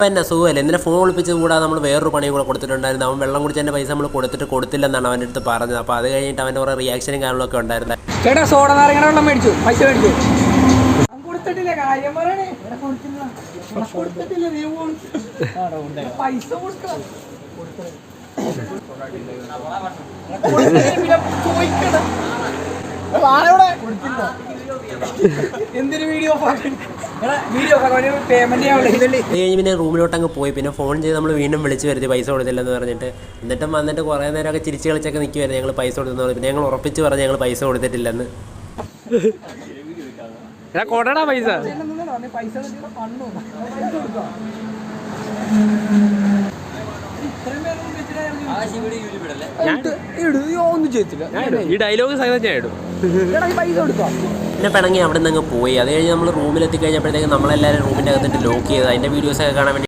പിന്നെ സുഖമല്ലേ, ഇന്നലെ ഫോൺ വിളിപ്പിച്ചത് കൂടാതെ നമ്മൾ വേറൊരു പണിയും കൂടെ കൊടുത്തിട്ടുണ്ടായിരുന്നു. അവൻ വെള്ളം കുടിച്ചതിൻ്റെ പൈസ നമ്മൾ കൊടുത്തില്ലെന്നാണ് അവൻ്റെ അടുത്ത് പറഞ്ഞത്. അപ്പോൾ അത് കഴിഞ്ഞിട്ട് അവൻ്റെ കുറേ റിയാക്ഷനും കാര്യങ്ങളൊക്കെ ഉണ്ടായിരുന്നു. ചേട്ടാ സോഡ നാരങ്ങയുടെ വെള്ളം മേടിച്ചു, പൈസ മേടിച്ചു. കൊടുത്തിട്ടില്ല, കാര്യം പറയണേ. കൊടുത്തിട്ടില്ല, പൈസ കൊടുക്കണം. എന്തൊരു വീഡിയോ പേയ്മെന്റ് കഴിഞ്ഞ് പിന്നെ റൂമിലോട്ട് അങ്ങ് പോയി. പിന്നെ ഫോൺ ചെയ്ത് നമ്മൾ വീണ്ടും വിളിച്ച് വരുത്തി പൈസ കൊടുത്തില്ലെന്ന് പറഞ്ഞിട്ട്. എന്നിട്ട് കുറേ നേരമൊക്കെ ചിരിച്ച് കളിച്ചൊക്കെ നിൽക്കുമായിരുന്നു. ഞങ്ങൾ പൈസ കൊടുത്തെന്ന് പറഞ്ഞു. പിന്നെ ഞങ്ങൾ ഉറപ്പിച്ച് പറഞ്ഞ് ഞങ്ങൾ പൈസ കൊടുത്തിട്ടില്ലെന്ന്. കൊടടാ പൈസ. ഒന്നും ചെയ്തില്ല. ഈ ഡയലോഗ് സഹിതം ഞാൻ ഇടും. പൈസ കൊടുക്കാം. പിന്നെ പിണങ്ങി അവിടെ നിന്ന് അങ്ങ് പോയി. അത് കഴിഞ്ഞ് നമ്മൾ റൂമിലെത്തി കഴിഞ്ഞപ്പോഴത്തേക്കും നമ്മളെല്ലാവരും റൂമിൻ്റെ അകത്തിട്ട് ലോക്ക് ചെയ്ത് അതിൻ്റെ വീഡിയോസൊക്കെ കാണാൻ വേണ്ടി